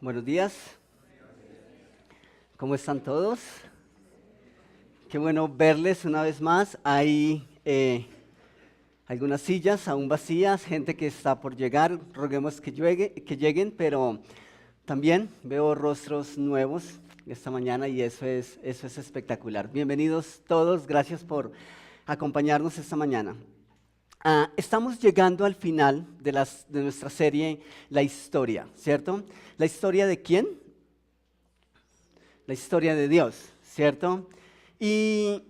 Buenos días, ¿cómo están todos? Qué bueno verles una vez más. Hay algunas sillas aún vacías, gente que está por llegar, roguemos que lleguen, pero también veo rostros nuevos esta mañana y eso es espectacular. Bienvenidos todos, gracias por acompañarnos esta mañana. Estamos llegando al final de nuestra serie La Historia, ¿cierto? ¿La historia de quién? La historia de Dios, ¿cierto? Y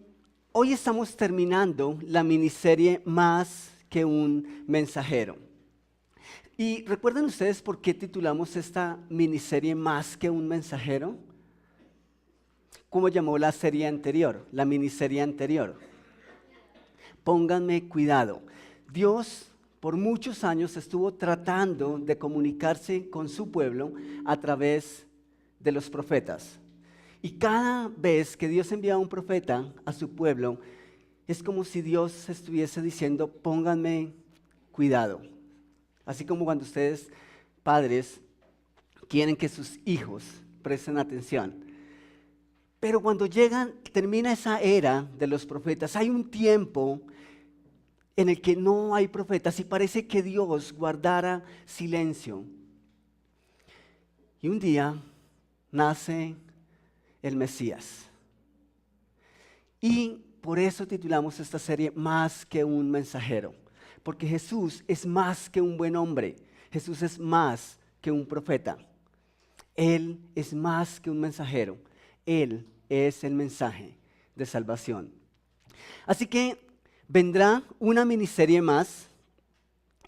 hoy estamos terminando la miniserie Más que un mensajero. ¿Y recuerdan ustedes por qué titulamos esta miniserie Más que un mensajero? ¿Cómo llamó la serie anterior, la miniserie anterior? Pónganme cuidado. Dios por muchos años estuvo tratando de comunicarse con su pueblo a través de los profetas. Y cada vez que Dios enviaba un profeta a su pueblo, es como si Dios estuviese diciendo, pónganme cuidado. Así como cuando ustedes, padres, quieren que sus hijos presten atención. Pero cuando termina esa era de los profetas, hay un tiempo en el que no hay profetas y parece que Dios guardara silencio. Y un día nace el Mesías. Y por eso titulamos esta serie Más que un mensajero. Porque Jesús es más que un buen hombre. Jesús es más que un profeta. Él es más que un mensajero. Él es el mensaje de salvación. Así que vendrá una miniserie más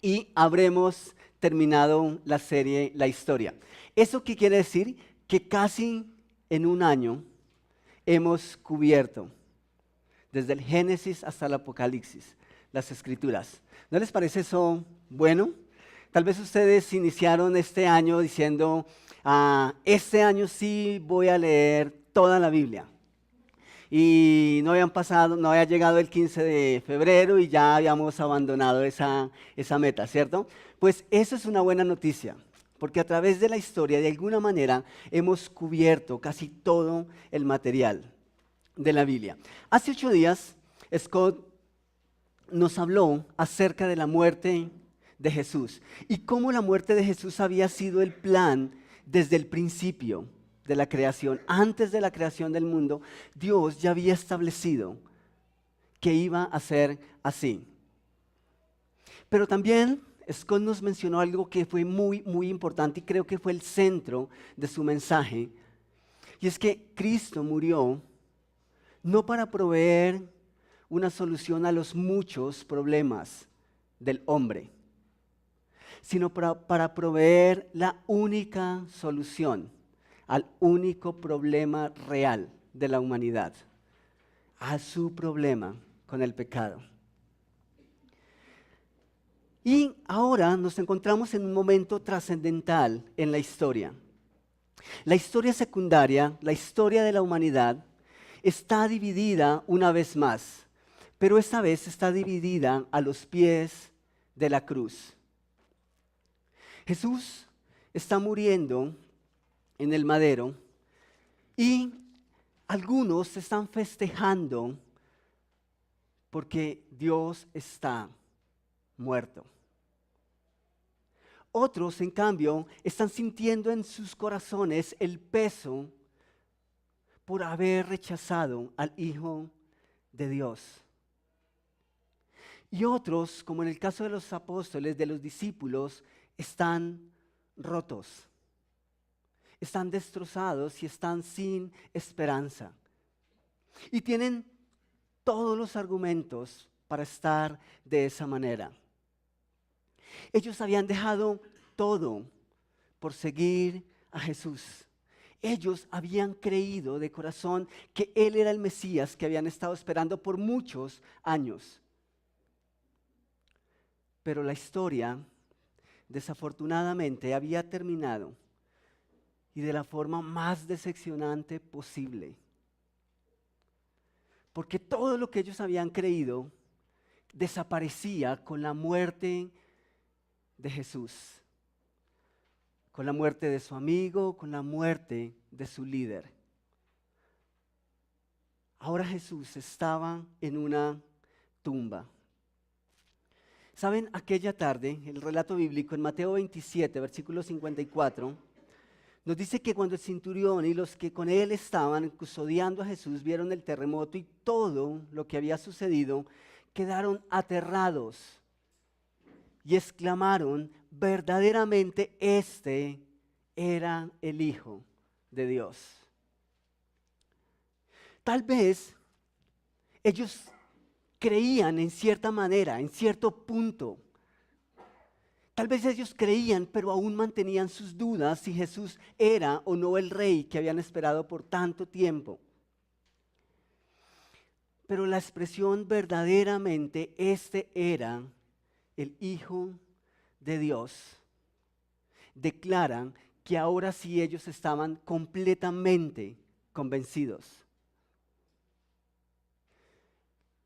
y habremos terminado la serie La Historia. ¿Eso qué quiere decir? Que casi en un año hemos cubierto, desde el Génesis hasta el Apocalipsis, las Escrituras. ¿No les parece eso bueno? Tal vez ustedes iniciaron este año diciendo, este año sí voy a leer toda la Biblia. Y no había llegado el 15 de febrero y ya habíamos abandonado esa meta, ¿cierto? Pues eso es una buena noticia, porque a través de la historia, de alguna manera, hemos cubierto casi todo el material de la Biblia. Hace 8 días, Scott nos habló acerca de la muerte de Jesús y cómo la muerte de Jesús había sido el plan desde el principio de la creación. Antes de la creación del mundo, Dios ya había establecido que iba a ser así. Pero también Scott nos mencionó algo que fue muy, muy importante y creo que fue el centro de su mensaje. Y es que Cristo murió no para proveer una solución a los muchos problemas del hombre, sino para proveer la única solución al único problema real de la humanidad, a su problema con el pecado. Y ahora nos encontramos en un momento trascendental en la historia. La historia secundaria, la historia de la humanidad, está dividida una vez más, pero esta vez está dividida a los pies de la cruz. Jesús está muriendo en el madero y algunos están festejando porque Dios está muerto. Otros, en cambio, están sintiendo en sus corazones el peso por haber rechazado al Hijo de Dios. Y otros, como en el caso de los apóstoles, de los discípulos, están rotos, están destrozados y están sin esperanza. Y tienen todos los argumentos para estar de esa manera. Ellos habían dejado todo por seguir a Jesús. Ellos habían creído de corazón que Él era el Mesías que habían estado esperando por muchos años. Pero la historia, desafortunadamente, había terminado y de la forma más decepcionante posible. Porque todo lo que ellos habían creído desaparecía con la muerte de Jesús, con la muerte de su amigo, con la muerte de su líder. Ahora Jesús estaba en una tumba. ¿Saben? Aquella tarde, el relato bíblico en Mateo 27, versículo 54, nos dice que cuando el centurión y los que con él estaban custodiando a Jesús vieron el terremoto y todo lo que había sucedido, quedaron aterrados y exclamaron: verdaderamente este era el Hijo de Dios. Tal vez ellos creían en cierta manera, en cierto punto. Tal vez ellos creían, pero aún mantenían sus dudas si Jesús era o no el rey que habían esperado por tanto tiempo. Pero la expresión verdaderamente este era el Hijo de Dios declaran que ahora sí ellos estaban completamente convencidos.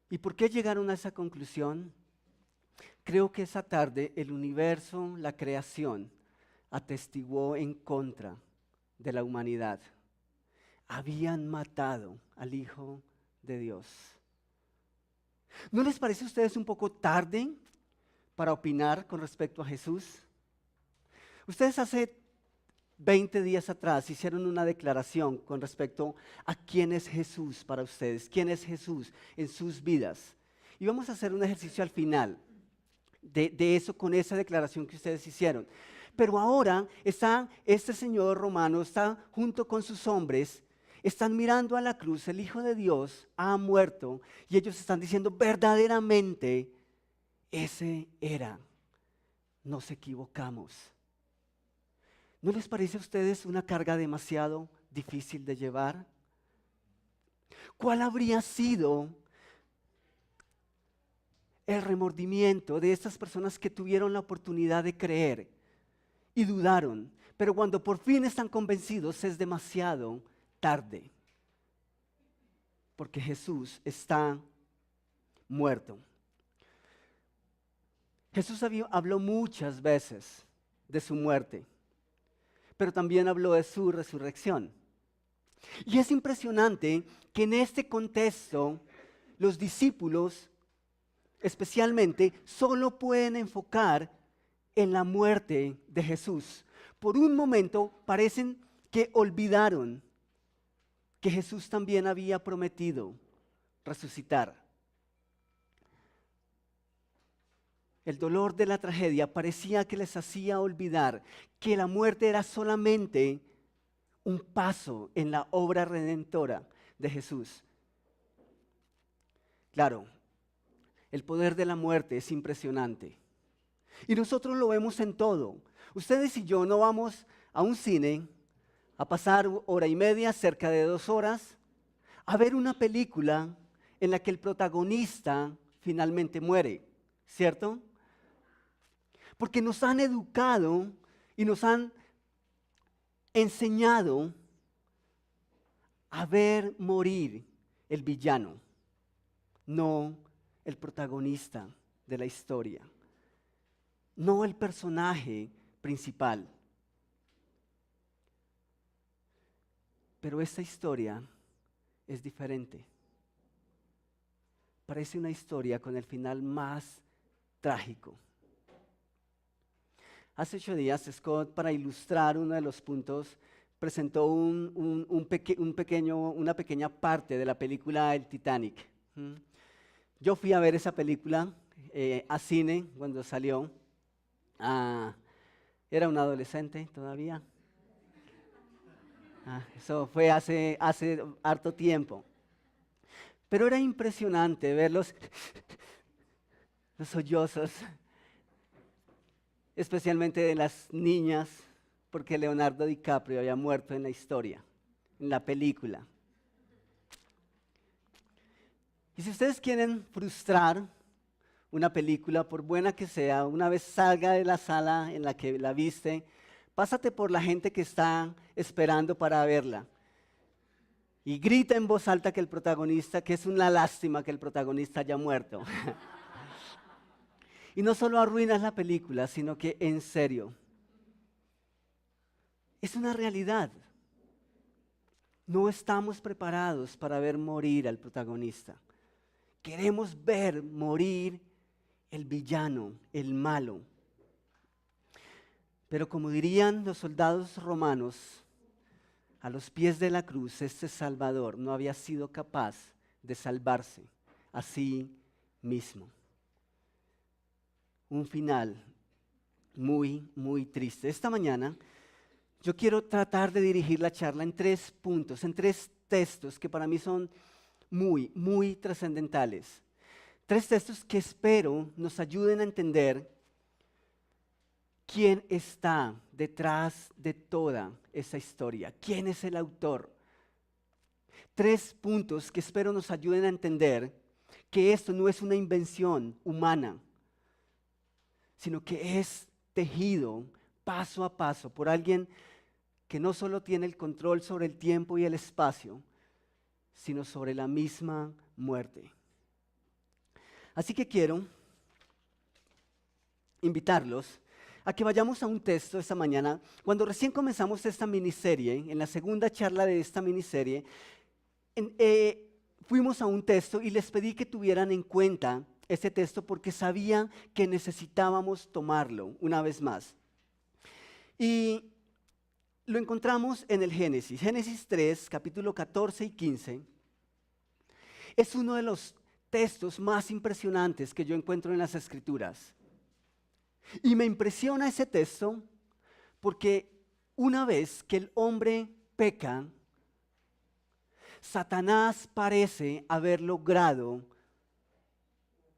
¿Y por qué llegaron a esa conclusión? Creo que esa tarde el universo, la creación, atestiguó en contra de la humanidad. Habían matado al Hijo de Dios. ¿No les parece a ustedes un poco tarde para opinar con respecto a Jesús? Ustedes hace 20 días atrás hicieron una declaración con respecto a quién es Jesús para ustedes, quién es Jesús en sus vidas. Y vamos a hacer un ejercicio al final de eso con esa declaración que ustedes hicieron. Pero ahora está este señor romano, está junto con sus hombres, están mirando a la cruz, el Hijo de Dios ha muerto y ellos están diciendo verdaderamente ese era, nos equivocamos. ¿No les parece a ustedes una carga demasiado difícil de llevar? ¿Cuál habría sido el remordimiento de estas personas que tuvieron la oportunidad de creer y dudaron, pero cuando por fin están convencidos es demasiado tarde? Porque Jesús está muerto. Jesús habló muchas veces de su muerte, pero también habló de su resurrección. Y es impresionante que en este contexto los discípulos especialmente solo pueden enfocar en la muerte de Jesús. Por un momento parecen que olvidaron que Jesús también había prometido resucitar. El dolor de la tragedia parecía que les hacía olvidar que la muerte era solamente un paso en la obra redentora de Jesús. Claro, el poder de la muerte es impresionante. Y nosotros lo vemos en todo. Ustedes y yo no vamos a un cine a pasar hora y media, cerca de 2 horas, a ver una película en la que el protagonista finalmente muere, ¿cierto? Porque nos han educado y nos han enseñado a ver morir el villano, no el protagonista de la historia, no el personaje principal. Pero esta historia es diferente. Parece una historia con el final más trágico. Hace 8 días, Scott, para ilustrar uno de los puntos, presentó una pequeña parte de la película El Titanic. Yo fui a ver esa película a cine cuando salió. Era un adolescente todavía. Eso fue hace harto tiempo. Pero era impresionante ver los sollozos, especialmente de las niñas, porque Leonardo DiCaprio había muerto en la historia, en la película. Y si ustedes quieren frustrar una película, por buena que sea, una vez salga de la sala en la que la viste, pásate por la gente que está esperando para verla y grita en voz alta que el protagonista, que es una lástima que el protagonista haya muerto. Y no solo arruinas la película, sino que en serio, Es una realidad. No estamos preparados para ver morir al protagonista. Queremos ver morir el villano, el malo. Pero como dirían los soldados romanos, a los pies de la cruz, este Salvador no había sido capaz de salvarse a sí mismo. Un final muy, muy triste. Esta mañana yo quiero tratar de dirigir la charla en 3 puntos, en 3 textos que para mí son muy, muy trascendentales. 3 textos que espero nos ayuden a entender quién está detrás de toda esa historia, quién es el autor. 3 puntos que espero nos ayuden a entender que esto no es una invención humana, sino que es tejido paso a paso por alguien que no solo tiene el control sobre el tiempo y el espacio, sino sobre la misma muerte. Así que quiero invitarlos a que vayamos a un texto esta mañana. Cuando recién comenzamos esta miniserie, en la segunda charla de esta miniserie, fuimos a un texto y les pedí que tuvieran en cuenta ese texto porque sabía que necesitábamos tomarlo una vez más. Y lo encontramos en el Génesis. Génesis 3, capítulo 14 y 15. Es uno de los textos más impresionantes que yo encuentro en las Escrituras. Y me impresiona ese texto porque una vez que el hombre peca, Satanás parece haber logrado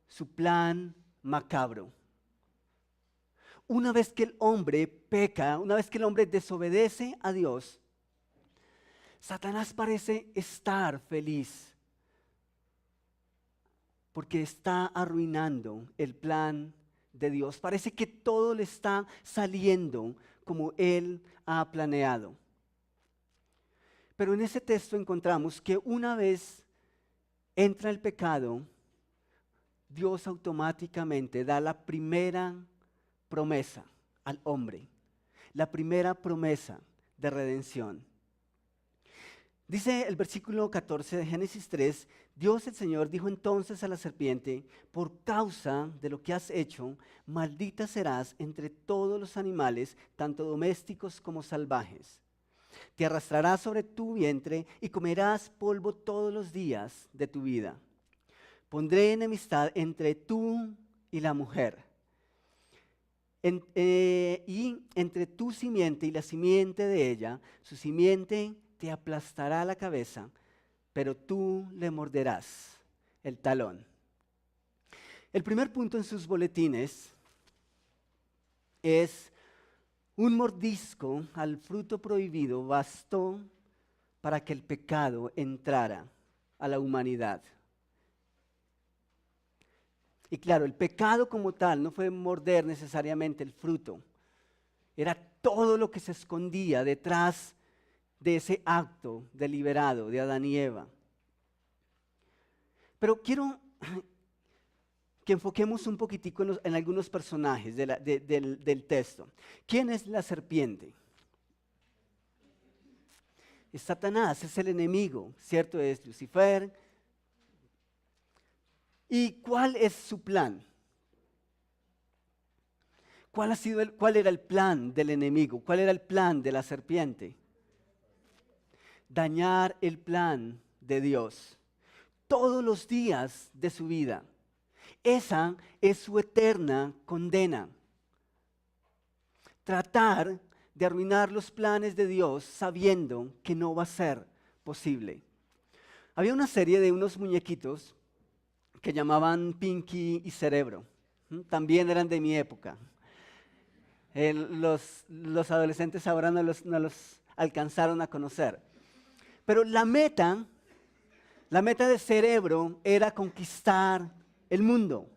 su plan macabro. Una vez que el hombre peca, una vez que el hombre desobedece a Dios, Satanás parece estar feliz porque está arruinando el plan de Dios. Parece que todo le está saliendo como Él ha planeado. Pero en ese texto encontramos que una vez entra el pecado, Dios automáticamente da la primera promesa al hombre, la primera promesa de redención. Dice el versículo 14 de Génesis 3, Dios el Señor dijo entonces a la serpiente, por causa de lo que has hecho, maldita serás entre todos los animales, tanto domésticos como salvajes. Te arrastrarás sobre tu vientre y comerás polvo todos los días de tu vida. Pondré enemistad entre tú y la mujer, y entre tu simiente y la simiente de ella, su simiente te aplastará la cabeza, pero tú le morderás el talón. El primer punto en sus boletines es: un mordisco al fruto prohibido bastó para que el pecado entrara a la humanidad. Y claro, el pecado como tal no fue morder necesariamente el fruto, era todo lo que se escondía detrás de ese acto deliberado de Adán y Eva. Pero quiero que enfoquemos un poquitico en algunos personajes del texto. ¿Quién es la serpiente? Es Satanás, es el enemigo, ¿cierto? Es Lucifer. ¿Y cuál es su plan? ¿Cuál era el plan del enemigo? ¿Cuál era el plan de la serpiente? Dañar el plan de Dios todos los días de su vida. Esa es su eterna condena. Tratar de arruinar los planes de Dios sabiendo que no va a ser posible. Había una serie de unos muñequitos que llamaban Pinky y Cerebro. También eran de mi época. Los adolescentes ahora no los alcanzaron a conocer. Pero la meta de Cerebro era conquistar el mundo.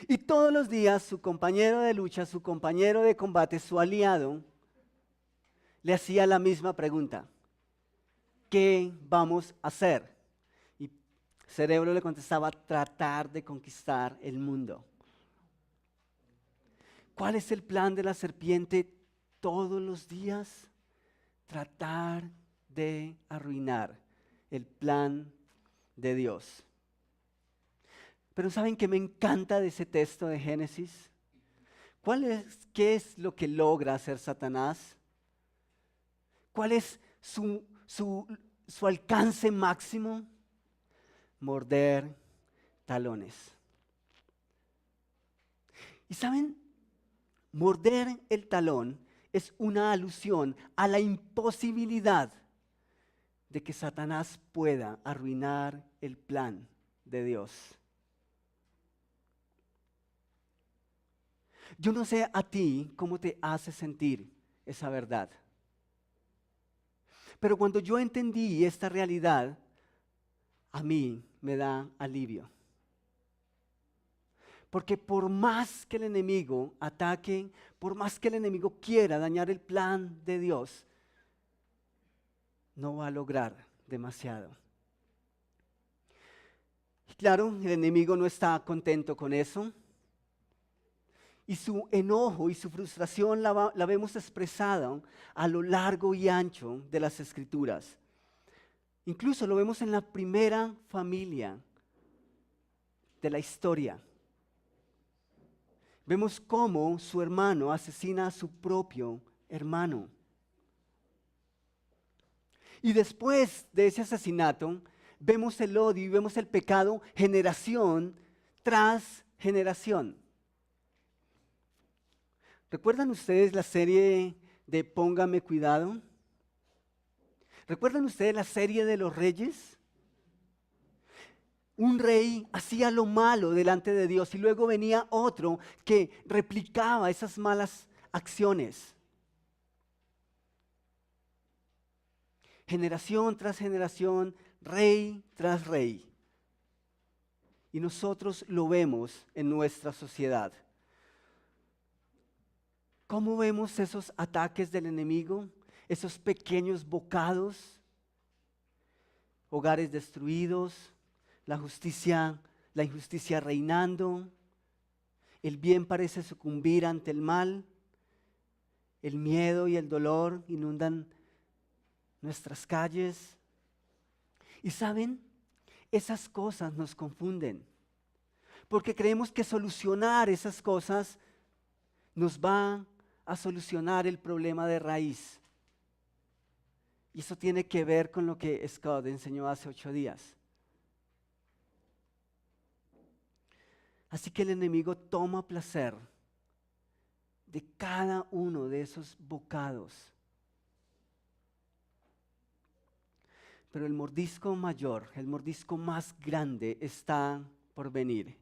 Y todos los días su compañero de lucha, su compañero de combate, su aliado, le hacía la misma pregunta: ¿qué vamos a hacer? Y Cerebro le contestaba: tratar de conquistar el mundo. ¿Cuál es el plan de la serpiente todos los días tratar de arruinar el plan de Dios. Pero ¿saben qué me encanta de ese texto de Génesis? ¿Qué es lo que logra hacer Satanás? ¿Cuál es su alcance máximo? Morder talones. ¿Y saben? Morder el talón es una alusión a la imposibilidad de que Satanás pueda arruinar el plan de Dios. Yo no sé a ti cómo te hace sentir esa verdad. Pero cuando yo entendí esta realidad, a mí me da alivio. Porque por más que el enemigo ataque, por más que el enemigo quiera dañar el plan de Dios, no va a lograr demasiado. Y claro, el enemigo no está contento con eso. Y su enojo y su frustración la vemos expresada a lo largo y ancho de las Escrituras. Incluso lo vemos en la primera familia de la historia. Vemos cómo su hermano asesina a su propio hermano. Y después de ese asesinato, vemos el odio y vemos el pecado generación tras generación. ¿Recuerdan ustedes la serie de Póngame Cuidado? ¿Recuerdan ustedes la serie de los reyes? Un rey hacía lo malo delante de Dios y luego venía otro que replicaba esas malas acciones. Generación tras generación, rey tras rey. Y nosotros lo vemos en nuestra sociedad. ¿Cómo vemos esos ataques del enemigo? Esos pequeños bocados, hogares destruidos, la injusticia reinando, el bien parece sucumbir ante el mal, el miedo y el dolor inundan nuestras calles. Y saben, esas cosas nos confunden, porque creemos que solucionar esas cosas nos va a solucionar el problema de raíz. Y eso tiene que ver con lo que Scott enseñó hace 8 días. Así que el enemigo toma placer de cada uno de esos bocados. Pero el mordisco mayor, el mordisco más grande está por venir.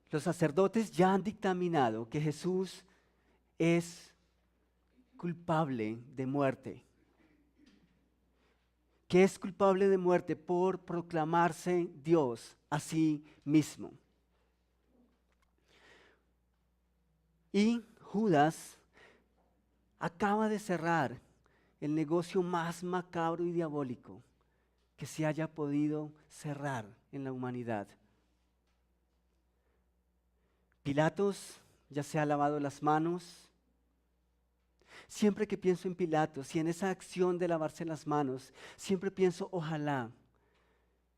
Los sacerdotes ya han dictaminado que Jesús es culpable de muerte. Que es culpable de muerte por proclamarse Dios a sí mismo. Y Judas acaba de cerrar el negocio más macabro y diabólico que se haya podido cerrar en la humanidad. Pilatos ya se ha lavado las manos. Siempre que pienso en Pilatos y en esa acción de lavarse las manos, siempre pienso, ojalá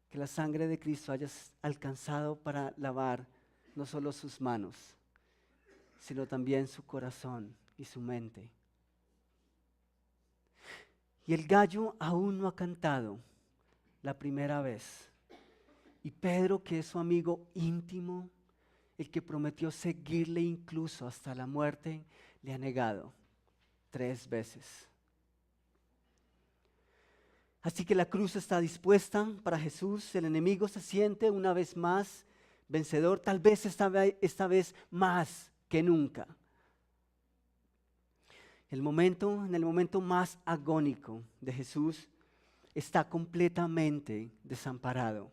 que la sangre de Cristo haya alcanzado para lavar no solo sus manos, sino también su corazón y su mente. Y el gallo aún no ha cantado la primera vez. Y Pedro, que es su amigo íntimo, el que prometió seguirle incluso hasta la muerte, le ha negado 3 veces. Así que la cruz está dispuesta para Jesús. El enemigo se siente una vez más vencedor, tal vez esta vez más que nunca. En el momento más agónico de Jesús, está completamente desamparado,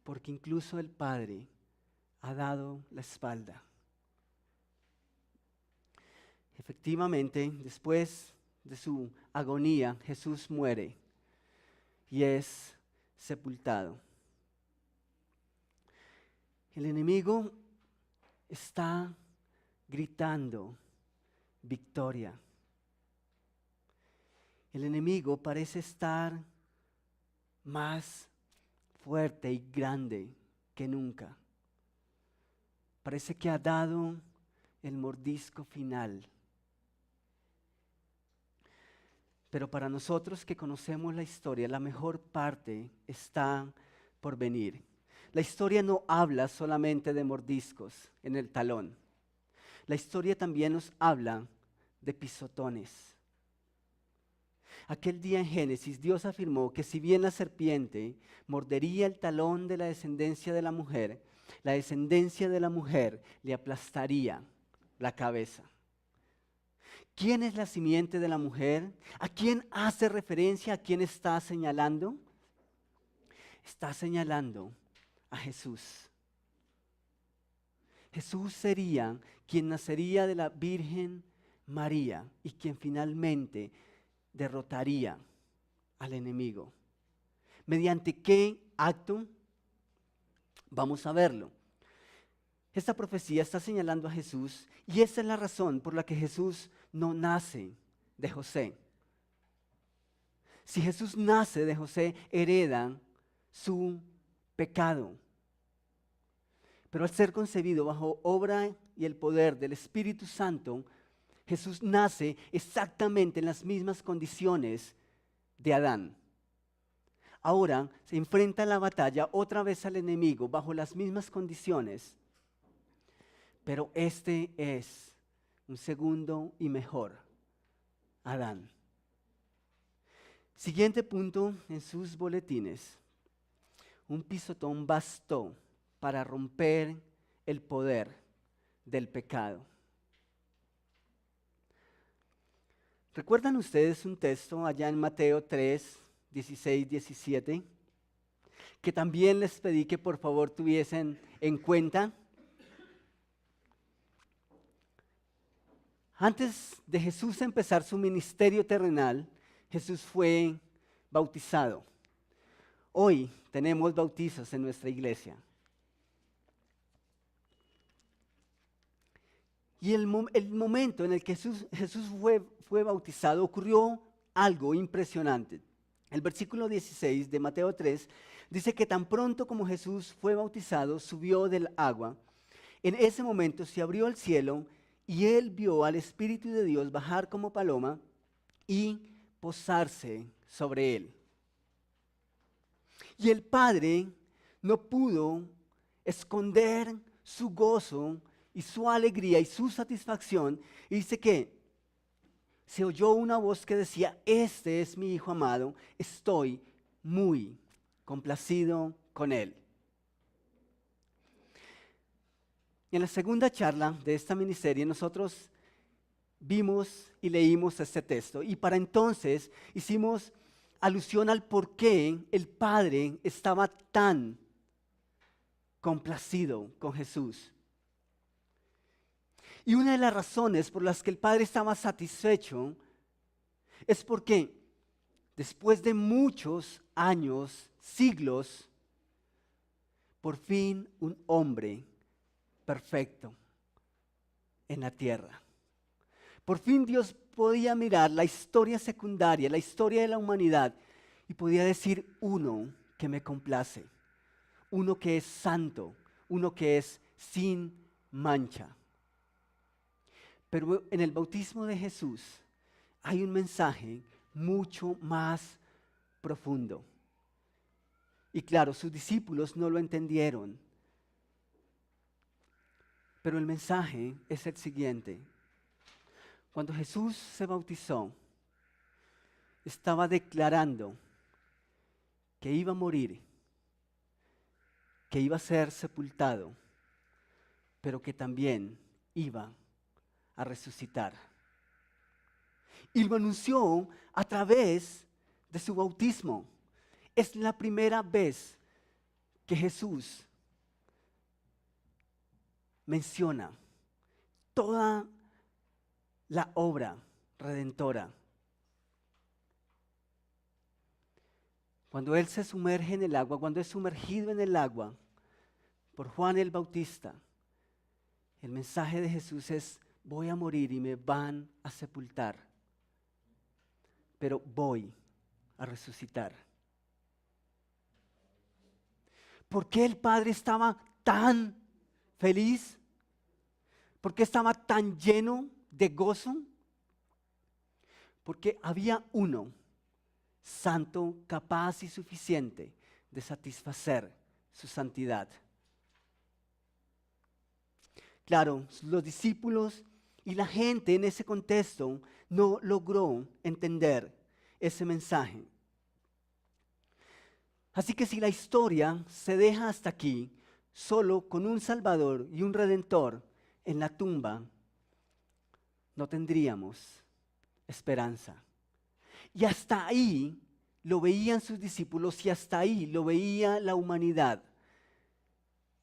porque incluso el Padre ha dado la espalda. Efectivamente, después de su agonía, Jesús muere y es sepultado. El enemigo está gritando victoria. El enemigo parece estar más fuerte y grande que nunca. Parece que ha dado el mordisco final. Pero para nosotros que conocemos la historia, la mejor parte está por venir. La historia no habla solamente de mordiscos en el talón. La historia también nos habla de pisotones. Aquel día en Génesis, Dios afirmó que si bien la serpiente mordería el talón de la descendencia de la descendencia de la mujer le aplastaría la cabeza. ¿Quién es la simiente de la mujer? ¿A quién hace referencia? ¿A quién está señalando? Está señalando a Jesús. Jesús sería quien nacería de la Virgen María y quien finalmente derrotaría al enemigo. ¿Mediante qué acto? Vamos a verlo. Esta profecía está señalando a Jesús y esa es la razón por la que Jesús no nace de José. Si Jesús nace de José, hereda su pecado. Pero al ser concebido bajo obra y el poder del Espíritu Santo, Jesús nace exactamente en las mismas condiciones de Adán. Ahora se enfrenta a la batalla otra vez al enemigo bajo las mismas condiciones. Pero este es un segundo y mejor Adán. Siguiente punto en sus boletines. Un pisotón bastó para romper el poder del pecado. ¿Recuerdan ustedes un texto allá en Mateo 3, 16, 17? Que también les pedí que por favor tuviesen en cuenta. Antes de Jesús empezar su ministerio terrenal, Jesús fue bautizado. Hoy tenemos bautizos en nuestra iglesia. Y el momento en el que Jesús fue bautizado ocurrió algo impresionante. El versículo 16 de Mateo 3 dice que tan pronto como Jesús fue bautizado, subió del agua. En ese momento se abrió el cielo y él vio al Espíritu de Dios bajar como paloma y posarse sobre él. Y el Padre no pudo esconder su gozo y su alegría y su satisfacción. Y dice que se oyó una voz que decía: este es mi Hijo amado, estoy muy complacido con él. En la segunda charla de esta miniserie nosotros vimos y leímos este texto y para entonces hicimos alusión al por qué el Padre estaba tan complacido con Jesús. Y una de las razones por las que el Padre estaba satisfecho es porque después de muchos años, siglos, por fin un hombre perfecto en la tierra. Por fin Dios podía mirar la historia secundaria, la historia de la humanidad y podía decir: uno que me complace, uno que es santo, uno que es sin mancha. Pero en el bautismo de Jesús hay un mensaje mucho más profundo. Y claro, sus discípulos no lo entendieron. Pero el mensaje es el siguiente. Cuando Jesús se bautizó, estaba declarando que iba a morir, que iba a ser sepultado, pero que también iba a resucitar. Y lo anunció a través de su bautismo. Es la primera vez que Jesús menciona toda la obra redentora. Cuando Él se sumerge en el agua, cuando es sumergido en el agua por Juan el Bautista, el mensaje de Jesús es: voy a morir y me van a sepultar, pero voy a resucitar. ¿Por qué el Padre estaba tan feliz? ¿Por qué estaba tan lleno de gozo? Porque había uno santo, capaz y suficiente de satisfacer su santidad. Claro, los discípulos y la gente en ese contexto no logró entender ese mensaje. Así que si la historia se deja hasta aquí, solo con un Salvador y un Redentor en la tumba, no tendríamos esperanza. Y hasta ahí lo veían sus discípulos y hasta ahí lo veía la humanidad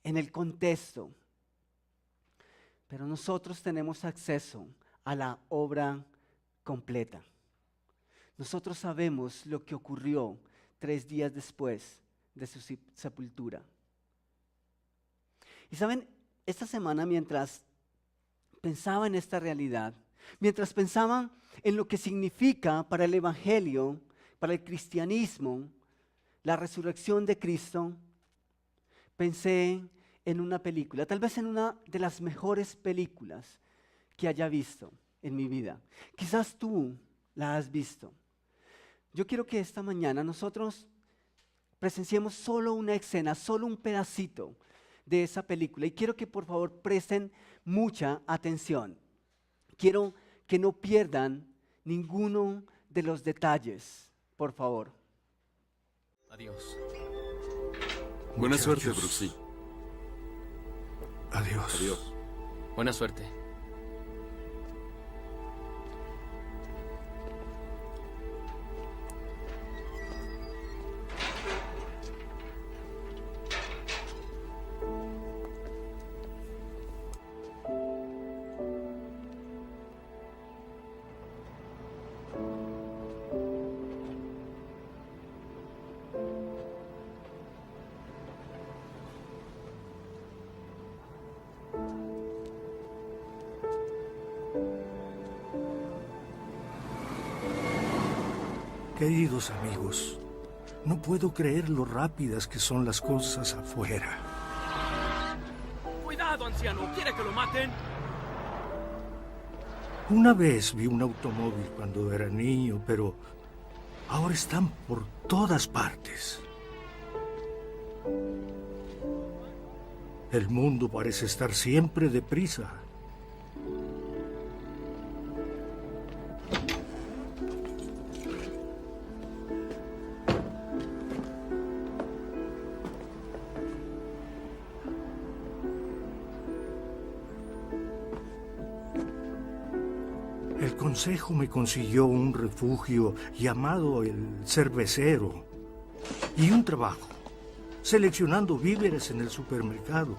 en el contexto. Pero nosotros tenemos acceso a la obra completa. Nosotros sabemos lo que ocurrió 3 días después de su sepultura. Y saben, esta semana mientras pensaba en esta realidad, mientras pensaba en lo que significa para el Evangelio, para el cristianismo, la resurrección de Cristo, pensé en una película, tal vez en una de las mejores películas que haya visto en mi vida. Quizás tú la has visto. Yo quiero que esta mañana nosotros presenciemos solo una escena, solo un pedacito de esa película. Y quiero que por favor presten mucha atención. Quiero que no pierdan ninguno de los detalles, por favor. Adiós. Buena suerte, Brooksy. Adiós. Adiós. Buena suerte. Queridos amigos, no puedo creer lo rápidas que son las cosas afuera. ¡Cuidado, anciano! ¿Quiere que lo maten? Una vez vi un automóvil cuando era niño, pero ahora están por todas partes. El mundo parece estar siempre deprisa. El consejo me consiguió un refugio llamado el cervecero y un trabajo, seleccionando víveres en el supermercado.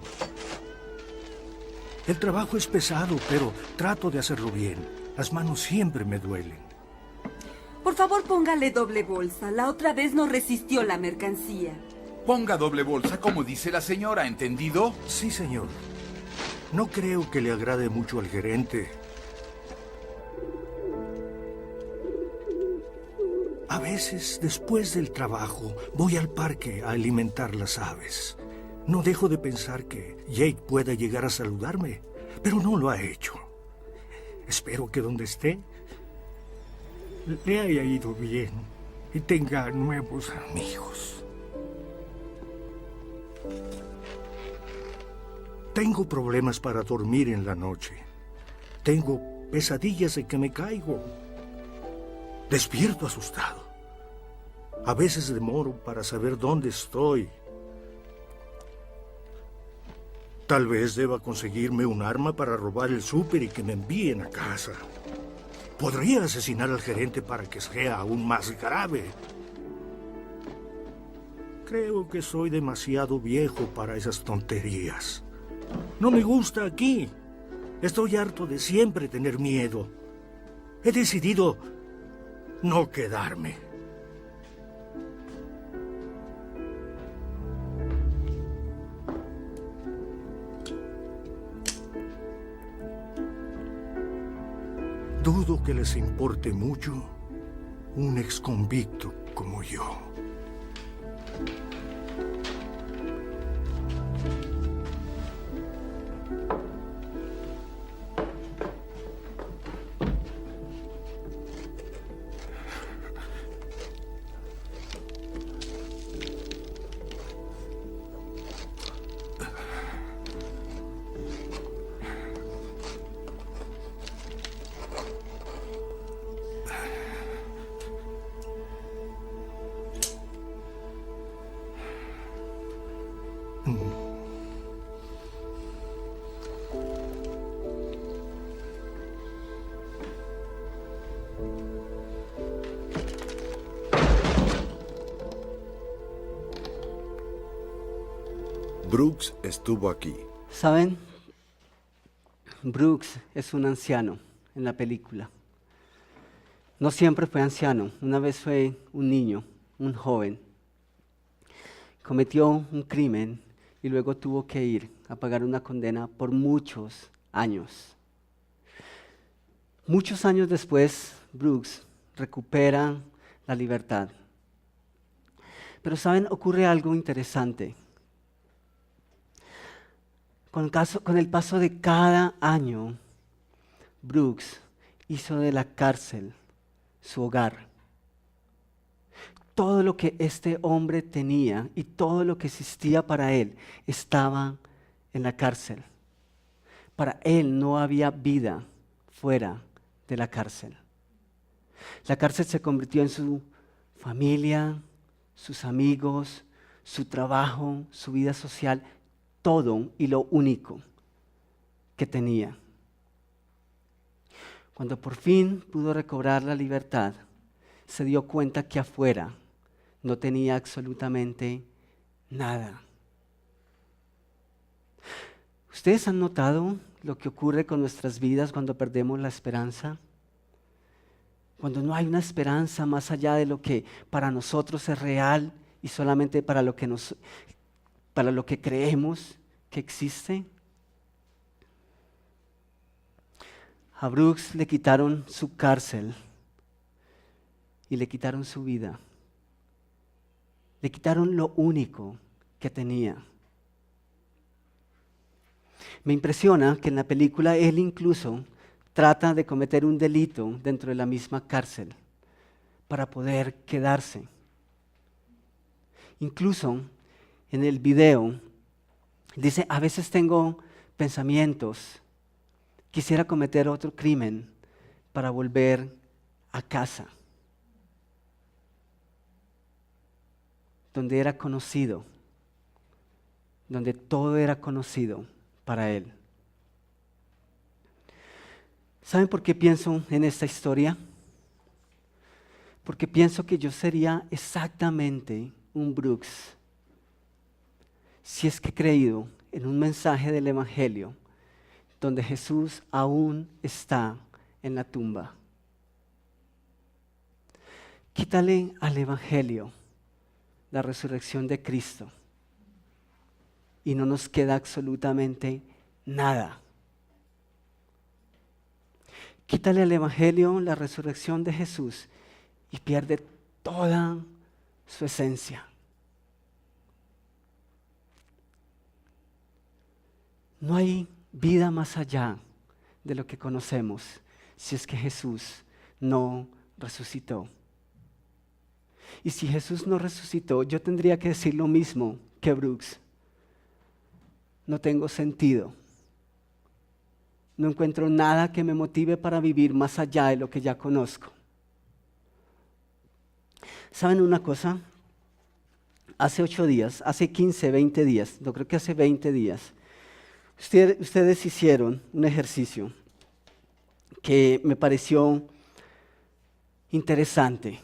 El trabajo es pesado, pero trato de hacerlo bien. Las manos siempre me duelen. Por favor, póngale doble bolsa. La otra vez no resistió la mercancía. Ponga doble bolsa, como dice la señora, ¿entendido? Sí, señor. No creo que le agrade mucho al gerente. A veces, después del trabajo, voy al parque a alimentar las aves. No dejo de pensar que Jake pueda llegar a saludarme, pero no lo ha hecho. Espero que donde esté le haya ido bien y tenga nuevos amigos. Tengo problemas para dormir en la noche. Tengo pesadillas de que me caigo. Despierto asustado. A veces demoro para saber dónde estoy. Tal vez deba conseguirme un arma para robar el súper y que me envíen a casa. Podría asesinar al gerente para que sea aún más grave. Creo que soy demasiado viejo para esas tonterías. No me gusta aquí. Estoy harto de siempre tener miedo. He decidido no quedarme. Dudo que les importe mucho un exconvicto como yo. Brooks estuvo aquí. ¿Saben? Brooks es un anciano en la película. No siempre fue anciano, una vez fue un niño, un joven. Cometió un crimen y luego tuvo que ir a pagar una condena por muchos años. Muchos años después, Brooks recupera la libertad. Pero ¿saben? Ocurre algo interesante. Con el paso de cada año, Brooks hizo de la cárcel su hogar. Todo lo que este hombre tenía y todo lo que existía para él estaba en la cárcel. Para él no había vida fuera de la cárcel. La cárcel se convirtió en su familia, sus amigos, su trabajo, su vida social, todo y lo único que tenía. Cuando por fin pudo recobrar la libertad, se dio cuenta que afuera no tenía absolutamente nada. ¿Ustedes han notado lo que ocurre con nuestras vidas cuando perdemos la esperanza? Cuando no hay una esperanza más allá de lo que para nosotros es real y solamente para lo que creemos que existe. A Brooks le quitaron su cárcel y le quitaron su vida. Le quitaron lo único que tenía. Me impresiona que en la película él incluso trata de cometer un delito dentro de la misma cárcel para poder quedarse. Incluso en el video dice, a veces tengo pensamientos, quisiera cometer otro crimen para volver a casa, donde era conocido, donde todo era conocido para él. ¿Saben por qué pienso en esta historia? Porque pienso que yo sería exactamente un Brooks si es que he creído en un mensaje del Evangelio donde Jesús aún está en la tumba. Quítale al Evangelio la resurrección de Cristo y no nos queda absolutamente nada. Quítale al Evangelio la resurrección de Jesús y pierde toda su esencia. No hay vida más allá de lo que conocemos si es que Jesús no resucitó. Y si Jesús no resucitó, yo tendría que decir lo mismo que Brooks. No tengo sentido. No encuentro nada que me motive para vivir más allá de lo que ya conozco. ¿Saben una cosa? Hace 8 días, hace 15, 20 días, yo creo que hace 20 días, ustedes hicieron un ejercicio que me pareció interesante.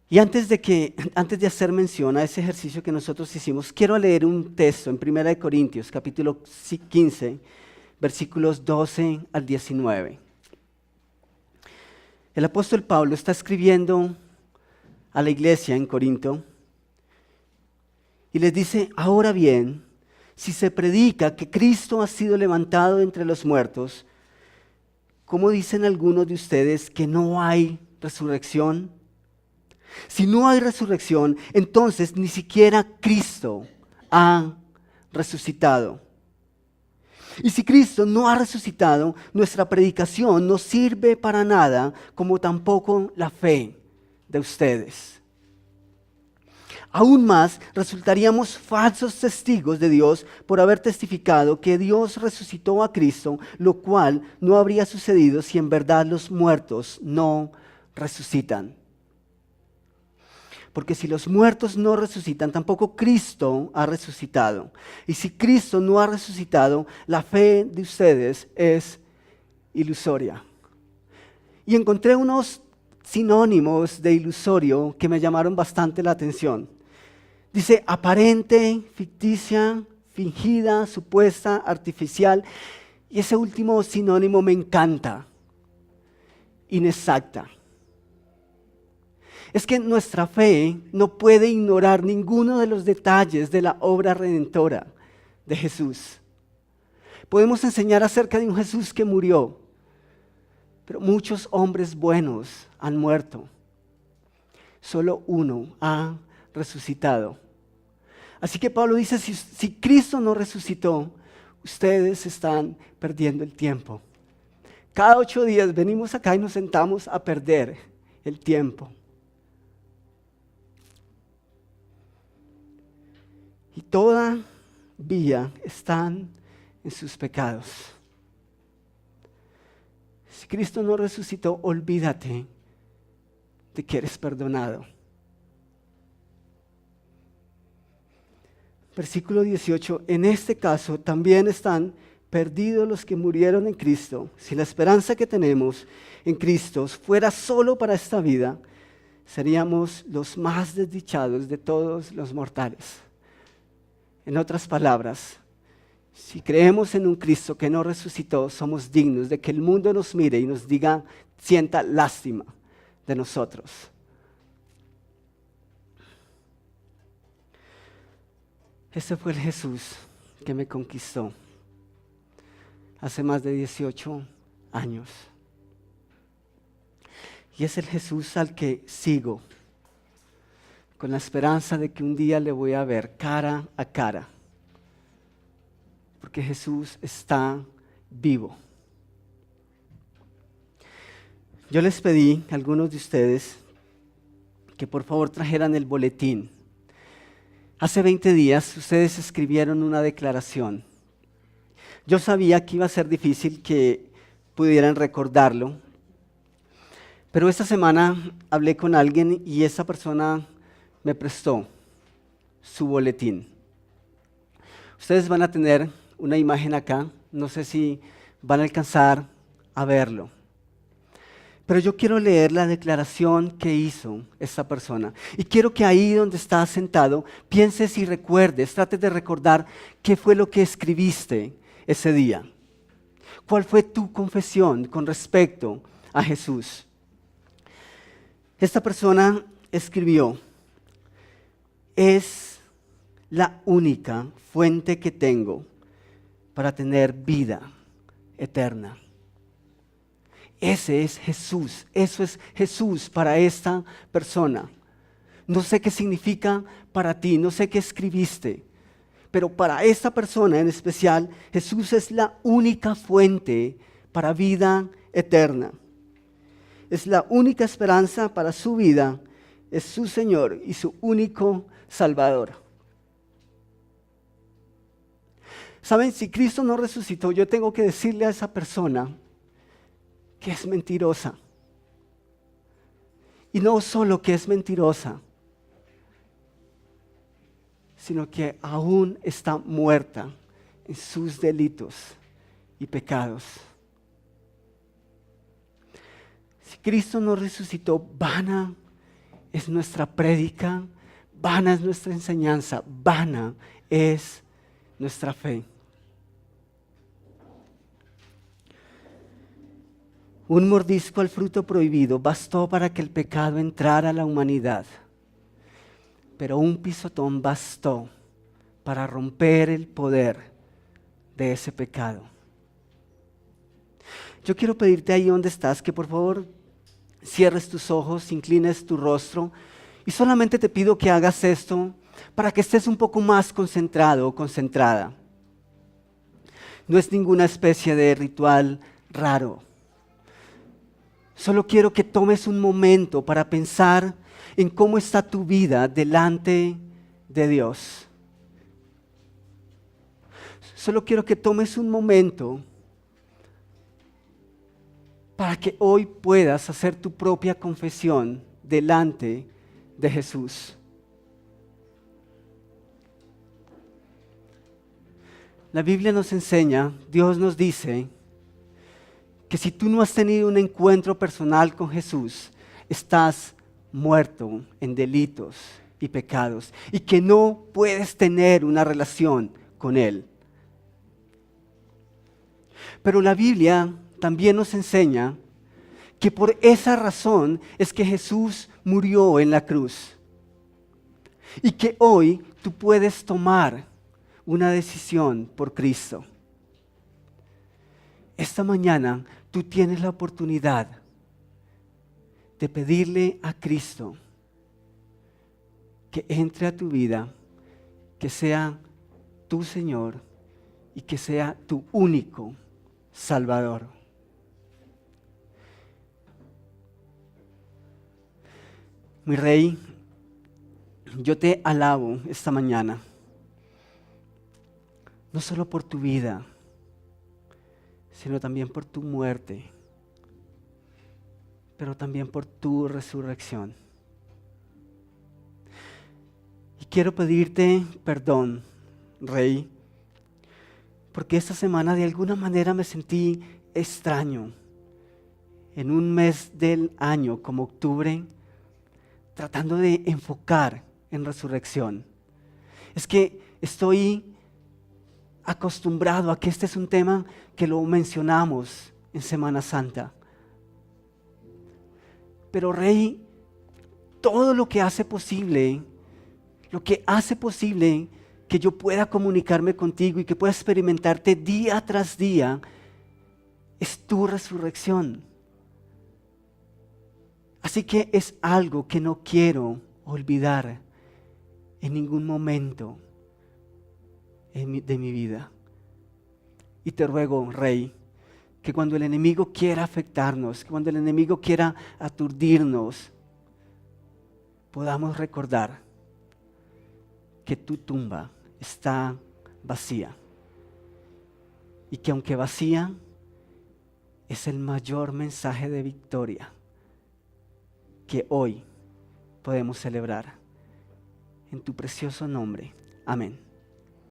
Y antes de hacer mención a ese ejercicio que nosotros hicimos, quiero leer un texto en 1 Corintios, capítulo 15, versículos 12 al 19. El apóstol Pablo está escribiendo a la iglesia en Corinto y les dice, ahora bien, si se predica que Cristo ha sido levantado entre los muertos, ¿cómo dicen algunos de ustedes que no hay resurrección? Si no hay resurrección, entonces ni siquiera Cristo ha resucitado. Y si Cristo no ha resucitado, nuestra predicación no sirve para nada, como tampoco la fe de ustedes. Aún más, resultaríamos falsos testigos de Dios por haber testificado que Dios resucitó a Cristo, lo cual no habría sucedido si en verdad los muertos no resucitan. Porque si los muertos no resucitan, tampoco Cristo ha resucitado. Y si Cristo no ha resucitado, la fe de ustedes es ilusoria. Y encontré unos sinónimos de ilusorio que me llamaron bastante la atención. Dice aparente, ficticia, fingida, supuesta, artificial. Y ese último sinónimo me encanta. Inexacta. Es que nuestra fe no puede ignorar ninguno de los detalles de la obra redentora de Jesús. Podemos enseñar acerca de un Jesús que murió, pero muchos hombres buenos han muerto. Solo uno ha resucitado. Así que Pablo dice, si Cristo no resucitó, ustedes están perdiendo el tiempo. Cada 8 días venimos acá y nos sentamos a perder el tiempo. Y todavía están en sus pecados. Si Cristo no resucitó, olvídate de que eres perdonado. Versículo 18, en este caso también están perdidos los que murieron en Cristo. Si la esperanza que tenemos en Cristo fuera solo para esta vida, seríamos los más desdichados de todos los mortales. En otras palabras, si creemos en un Cristo que no resucitó, somos dignos de que el mundo nos mire y nos diga, sienta lástima de nosotros. Ese fue el Jesús que me conquistó hace más de 18 años. Y es el Jesús al que sigo, con la esperanza de que un día le voy a ver cara a cara, porque Jesús está vivo. Yo les pedí a algunos de ustedes que por favor trajeran el boletín. Hace 20 días ustedes escribieron una declaración. Yo sabía que iba a ser difícil que pudieran recordarlo, pero esta semana hablé con alguien y esa persona me prestó su boletín. Ustedes van a tener una imagen acá, no sé si van a alcanzar a verlo. Pero yo quiero leer la declaración que hizo esta persona. Y quiero que ahí donde estás sentado, pienses y recuerdes, trates de recordar qué fue lo que escribiste ese día. ¿Cuál fue tu confesión con respecto a Jesús? Esta persona escribió, es la única fuente que tengo para tener vida eterna. Ese es Jesús, eso es Jesús para esta persona. No sé qué significa para ti, no sé qué escribiste, pero para esta persona en especial, Jesús es la única fuente para vida eterna. Es la única esperanza para su vida, es su Señor y su único Salvador. ¿Saben? Si Cristo no resucitó, yo tengo que decirle a esa persona que es mentirosa. Y no solo que es mentirosa, sino que aún está muerta en sus delitos y pecados. Si Cristo no resucitó, vana es nuestra prédica, vana es nuestra enseñanza, vana es nuestra fe. Un mordisco al fruto prohibido bastó para que el pecado entrara a la humanidad, pero un pisotón bastó para romper el poder de ese pecado. Yo quiero pedirte ahí donde estás que por favor cierres tus ojos, inclines tu rostro y solamente te pido que hagas esto para que estés un poco más concentrado o concentrada. No es ninguna especie de ritual raro. Solo quiero que tomes un momento para pensar en cómo está tu vida delante de Dios. Solo quiero que tomes un momento para que hoy puedas hacer tu propia confesión delante de Jesús. La Biblia nos enseña, Dios nos dice, que si tú no has tenido un encuentro personal con Jesús, estás muerto en delitos y pecados y que no puedes tener una relación con Él. Pero la Biblia también nos enseña que por esa razón es que Jesús murió en la cruz y que hoy tú puedes tomar una decisión por Cristo. Esta mañana tú tienes la oportunidad de pedirle a Cristo que entre a tu vida, que sea tu Señor y que sea tu único Salvador. Mi Rey, yo te alabo esta mañana, no solo por tu vida, sino también por tu muerte, pero también por tu resurrección. Y quiero pedirte perdón, Rey, porque esta semana de alguna manera me sentí extraño. En un mes del año como octubre, tratando de enfocar en resurrección. Es que estoy acostumbrado a que este es un tema que lo mencionamos en Semana Santa. Pero Rey, todo lo que hace posible que yo pueda comunicarme contigo y que pueda experimentarte día tras día, es tu resurrección. Así que es algo que no quiero olvidar en ningún momento de mi vida. Y te ruego, Rey, que cuando el enemigo quiera afectarnos, cuando el enemigo quiera aturdirnos, podamos recordar que tu tumba está vacía y que aunque vacía, es el mayor mensaje de victoria que hoy podemos celebrar. En tu precioso nombre. Amén.